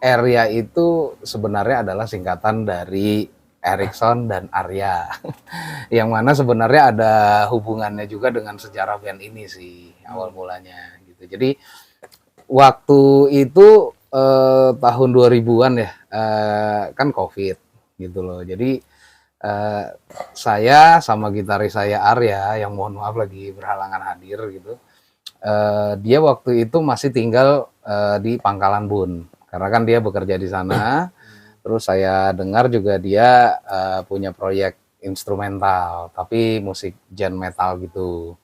Arya itu sebenarnya adalah singkatan dari Erikson dan Arya. Yang mana sebenarnya ada hubungannya juga dengan sejarah band ini sih awal mulanya gitu. Jadi waktu itu tahun 2000-an ya, kan Covid gitu loh. Jadi eh, saya sama gitaris saya Arya yang mohon maaf lagi berhalangan hadir gitu. Dia waktu itu masih tinggal di Pangkalan Bun karena kan dia bekerja di sana. Terus saya dengar juga dia punya proyek instrumental tapi musik genre metal gitu.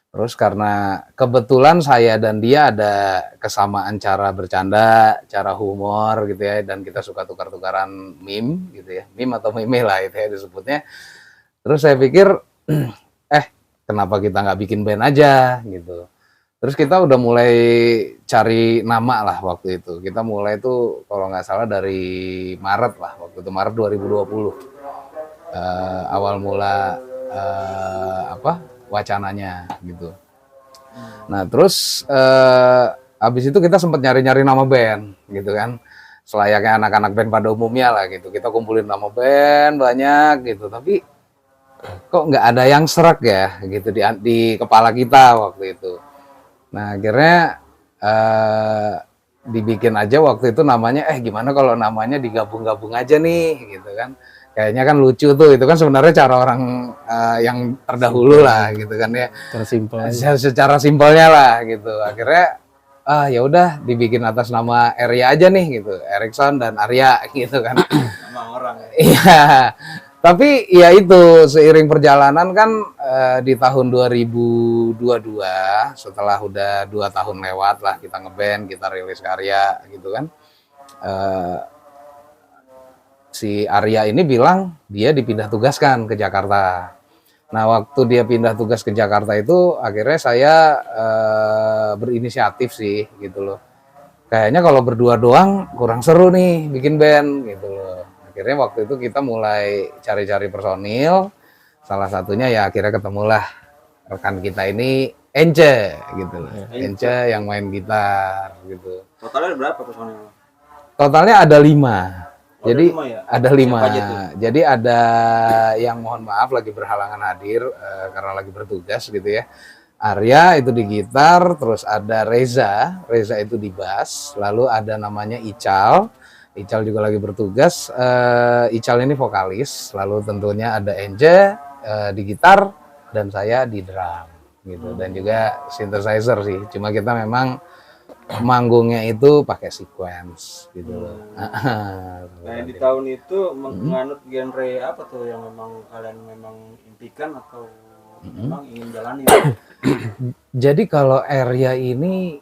Terus karena kebetulan saya dan dia ada kesamaan cara bercanda, cara humor gitu ya, dan kita suka tukar-tukaran meme gitu ya, meme atau meme lah itu ya disebutnya. Terus saya pikir, kenapa kita nggak bikin band aja gitu. Terus kita udah mulai cari nama lah waktu itu. Kita mulai tuh kalau nggak salah dari Maret lah, waktu itu Maret 2020. Awal mula wacananya gitu. Nah terus abis itu kita sempat nyari-nyari nama band gitu kan, selayaknya anak-anak band pada umumnya lah gitu. Kita kumpulin nama band banyak gitu, tapi kok nggak ada yang serak ya gitu di kepala kita waktu itu. Nah akhirnya dibikin aja waktu itu namanya, gimana kalau namanya digabung-gabung aja nih gitu kan. Kayaknya kan lucu tuh, itu kan sebenarnya cara orang yang terdahulu lah gitu kan ya. Tersimpel. Secara simpelnya lah gitu. Akhirnya ya udah dibikin atas nama Arya aja nih gitu. Erikson dan Arya gitu kan. Nama orang. Iya. Tapi ya itu seiring perjalanan kan di tahun 2022 setelah udah 2 tahun lewat lah kita ngeband, kita rilis karya gitu kan. Si Arya ini bilang dia dipindah tugaskan ke Jakarta. Nah waktu dia pindah tugas ke Jakarta itu akhirnya saya berinisiatif sih gitu loh. Kayaknya kalau berdua doang kurang seru nih bikin band gitu loh. Akhirnya waktu itu kita mulai cari-cari personil. Salah satunya ya akhirnya ketemulah rekan kita ini Ence gitu loh. Ence yang main gitar gitu. Totalnya berapa personil? Totalnya ada 5. Jadi ya? ada 5. Jadi ada yang mohon maaf lagi berhalangan hadir karena lagi bertugas gitu ya. Arya itu di gitar, terus ada Reza itu di bass, lalu ada namanya Ical juga lagi bertugas. Ical ini vokalis, lalu tentunya ada Ence di gitar dan saya di drum gitu, dan juga synthesizer sih. Cuma kita memang manggungnya itu pakai sequence gitu. Nah di tahun itu menganut genre apa tuh yang memang kalian memang impikan atau memang ingin jalani? Jadi kalau Arya ini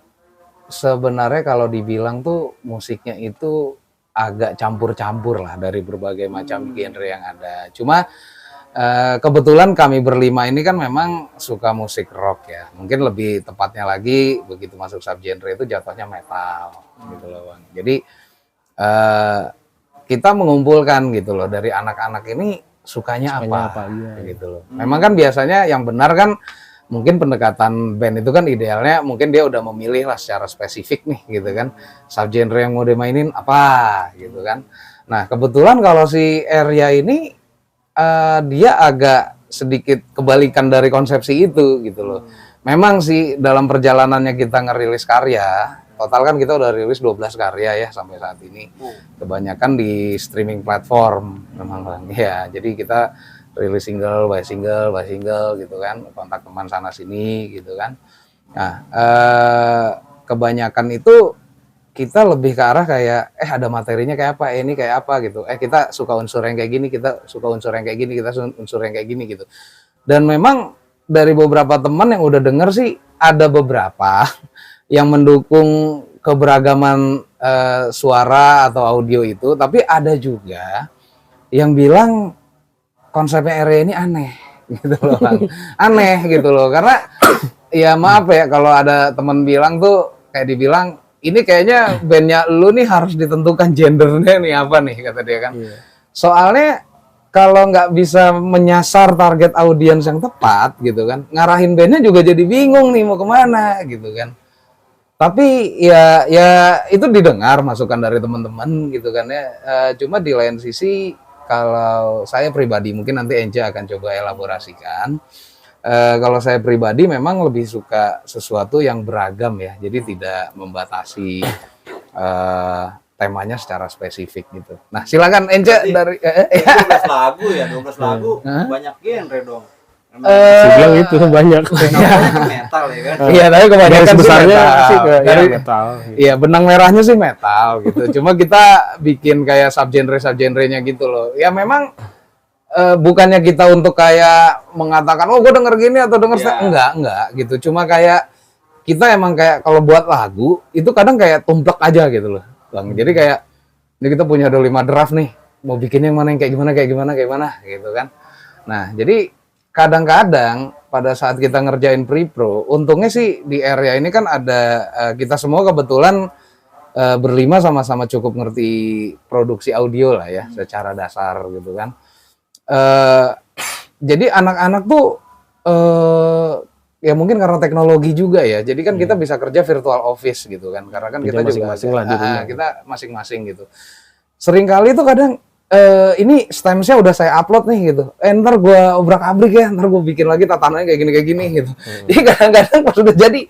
sebenarnya kalau dibilang tuh musiknya itu agak campur-campur lah dari berbagai macam genre yang ada. Cuma kebetulan kami berlima ini kan memang suka musik rock ya. Mungkin lebih tepatnya lagi begitu masuk subgenre itu jatuhnya metal gitu loh Bang. Jadi kita mengumpulkan gitu loh dari anak-anak ini sukanya apa gitu loh. Memang kan biasanya yang benar kan mungkin pendekatan band itu kan idealnya mungkin dia udah memilih lah secara spesifik nih gitu kan. Subgenre yang mau dimainin apa gitu kan. Nah kebetulan kalau si Arya ini dia agak sedikit kebalikan dari konsepsi itu gitu loh. Memang sih dalam perjalanannya kita ngerilis karya, total kan kita udah rilis 12 karya ya sampai saat ini. Kebanyakan di streaming platform memang Bang. Ya, jadi kita rilis single by single gitu kan, kontak teman sana sini gitu kan. Nah, kebanyakan itu kita lebih ke arah kayak ada materinya kayak apa, ini kayak apa gitu. Kita suka unsur yang kayak gini, kita suka unsur yang kayak gini, kita unsur yang kayak gini gitu. Dan memang dari beberapa teman yang udah denger sih ada beberapa yang mendukung keberagaman suara atau audio itu, tapi ada juga yang bilang konsepnya Arya ini aneh gitu loh Bang. Aneh gitu loh karena ya maaf ya kalau ada teman bilang tuh kayak dibilang ini kayaknya bandnya lu nih harus ditentukan gendernya nih apa nih kata dia kan. Soalnya kalau nggak bisa menyasar target audiens yang tepat gitu kan, ngarahin bandnya juga jadi bingung nih mau kemana gitu kan. Tapi ya itu didengar masukan dari teman-teman gitu kan ya. Cuma di lain sisi kalau saya pribadi mungkin nanti Enja akan coba elaborasikan. Kalau saya pribadi memang lebih suka sesuatu yang beragam ya. Jadi tidak membatasi temanya secara spesifik gitu. Nah, silakan Enja dari 12 lagu ya, 12 lagu banyak genre dong. Saya bilang itu banyak. Metal ya kan? Iya, tapi kebanyakan Garis sih besarnya metal. sih ke Dari metal. iya, benang merahnya sih metal gitu. Cuma kita bikin kayak subgenre-subgenrenya gitu loh. Ya memang bukannya kita untuk kayak mengatakan oh gue denger gini atau denger enggak gitu. Cuma kayak kita emang kayak kalau buat lagu itu kadang kayak tumplek aja gitu loh, Bang. Jadi kayak ini kita punya ada 5 draft nih. Mau bikin yang mana yang kayak gimana gitu kan. Nah, jadi kadang-kadang pada saat kita ngerjain pre-pro, untungnya sih di area ini kan ada kita semua kebetulan berlima sama-sama cukup ngerti produksi audio lah ya secara dasar gitu kan. Jadi anak-anak tuh ya mungkin karena teknologi juga ya. Jadi kan kita bisa kerja virtual office gitu kan. Karena kan kita juga masing-masing lah di rumah. kita masing-masing gitu. Seringkali tuh kadang ini stemsnya udah saya upload nih gitu. Ntar gue obrak-abrik ya, ntar gue bikin lagi tatanannya kayak gini gitu. Jadi kadang-kadang pas udah jadi,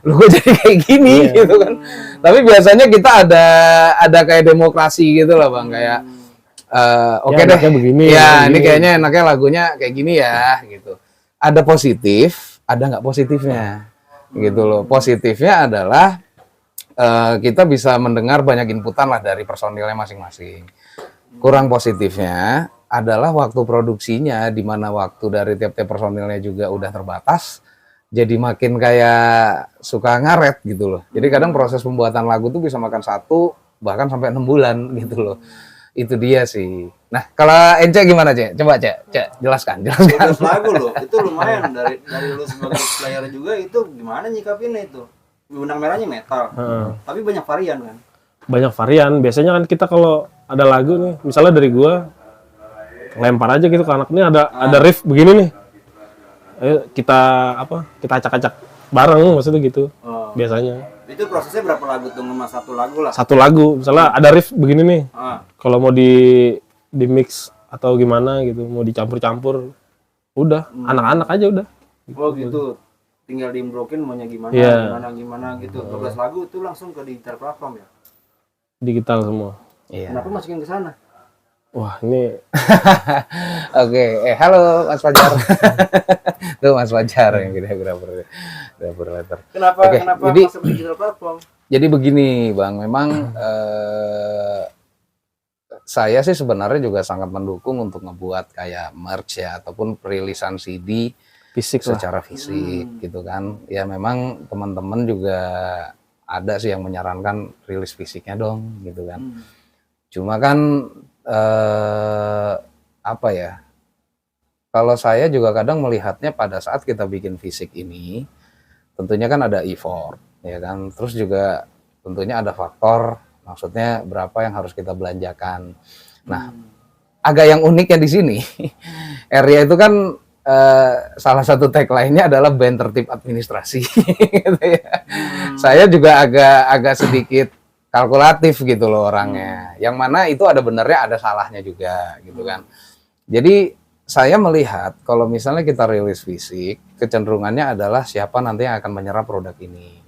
lu gue jadi kayak gini gitu kan. Tapi biasanya kita ada kayak demokrasi gitu lah Bang, kayak oke deh, begini, ya ini kayaknya enaknya lagunya kayak gini ya gitu. Ada positif, ada nggak positifnya gitu loh. Positifnya adalah kita bisa mendengar banyak inputan lah dari personilnya masing-masing. Kurang positifnya adalah waktu produksinya, di mana waktu dari tiap-tiap personilnya juga udah terbatas, jadi makin kayak suka ngaret gitu loh. Jadi kadang proses pembuatan lagu tuh bisa makan 1 bahkan sampai 6 bulan gitu loh. Itu dia sih. Nah, kalau Ence gimana, Cek? Coba, Cek, jelaskan. 12 lagu loh, itu lumayan dari lu sebagai player juga itu gimana nyikapinnya itu? Benang merahnya metal, tapi banyak varian kan? Banyak varian. Biasanya kan kita kalau ada lagu nih, misalnya dari gua lempar aja gitu ke anak ini ada riff begini nih. Ayo kita acak-acak bareng maksudnya gitu. Biasanya. Itu prosesnya berapa lagu tuh ngemas satu lagu lah? Satu lagu, misalnya ada riff begini nih. Kalau mau di mix atau gimana gitu, mau dicampur-campur, udah anak-anak aja udah. Oh gitu. Tinggal diimbrokin maunya gimana, gimana gitu. 12 lagu itu langsung ke digital platform ya? Digital semua. Iya. Kenapa masukin ke sana? Wah, ini Oke, halo Mas Fajar. Tuh Mas Fajar yang gede grabber letter. Kenapa jadi, masuk digital platform? Jadi begini, Bang, memang saya sih sebenarnya juga sangat mendukung untuk ngebuat kayak merch ya ataupun perilisan CD fisik secara fisik gitu kan. Ya memang teman-teman juga ada sih yang menyarankan rilis fisiknya dong gitu kan. Cuma kan apa ya? Kalau saya juga kadang melihatnya pada saat kita bikin fisik ini, tentunya kan ada effort, ya kan. Terus juga tentunya ada faktor, maksudnya berapa yang harus kita belanjakan. Nah, agak yang uniknya di sini, area itu kan salah satu tagline-nya adalah band tertib administrasi. Gitu ya. Saya juga agak sedikit kalkulatif gitu loh orangnya. Yang mana itu ada benernya, ada salahnya juga gitu kan. Jadi saya melihat kalau misalnya kita rilis fisik, kecenderungannya adalah siapa nanti yang akan menyerap produk ini.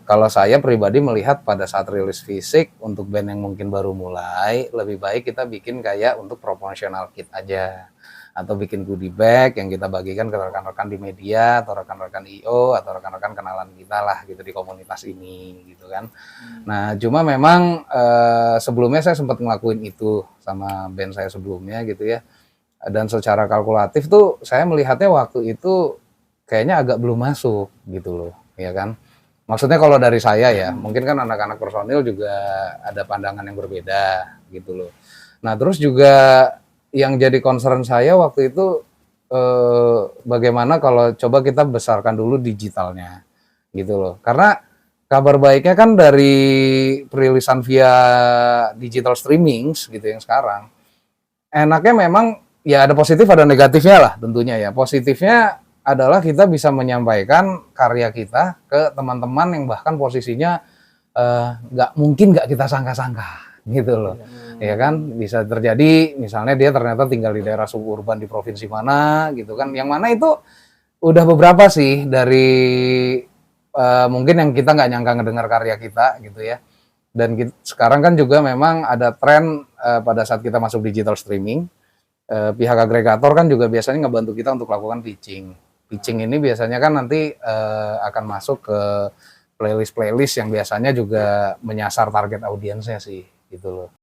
Kalau saya pribadi melihat pada saat rilis fisik untuk band yang mungkin baru mulai, lebih baik kita bikin kayak untuk promotional kit aja. Atau bikin goodie bag yang kita bagikan ke rekan-rekan di media, atau rekan-rekan IO, atau rekan-rekan kenalan kita lah gitu di komunitas ini gitu kan. Nah cuma memang sebelumnya saya sempat ngelakuin itu sama band saya sebelumnya gitu ya. Dan secara kalkulatif tuh saya melihatnya waktu itu kayaknya agak belum masuk gitu loh, ya kan. Maksudnya kalau dari saya ya, mungkin kan anak-anak personil juga ada pandangan yang berbeda gitu loh. Nah terus juga yang jadi concern saya waktu itu bagaimana kalau coba kita besarkan dulu digitalnya gitu loh. Karena kabar baiknya kan dari perilisan via digital streaming gitu yang sekarang, enaknya memang ya ada positif ada negatifnya lah tentunya ya. Positifnya adalah kita bisa menyampaikan karya kita ke teman-teman yang bahkan posisinya nggak kita sangka-sangka gitu loh. Ya kan, bisa terjadi misalnya dia ternyata tinggal di daerah suburban di provinsi mana gitu kan, yang mana itu udah beberapa sih dari mungkin yang kita nggak nyangka ngedengar karya kita gitu ya. Dan sekarang kan juga memang ada tren pada saat kita masuk digital streaming, pihak agregator kan juga biasanya ngebantu kita untuk lakukan pitching. Pitching ini biasanya kan nanti akan masuk ke playlist yang biasanya juga menyasar target audiensnya sih gitu loh.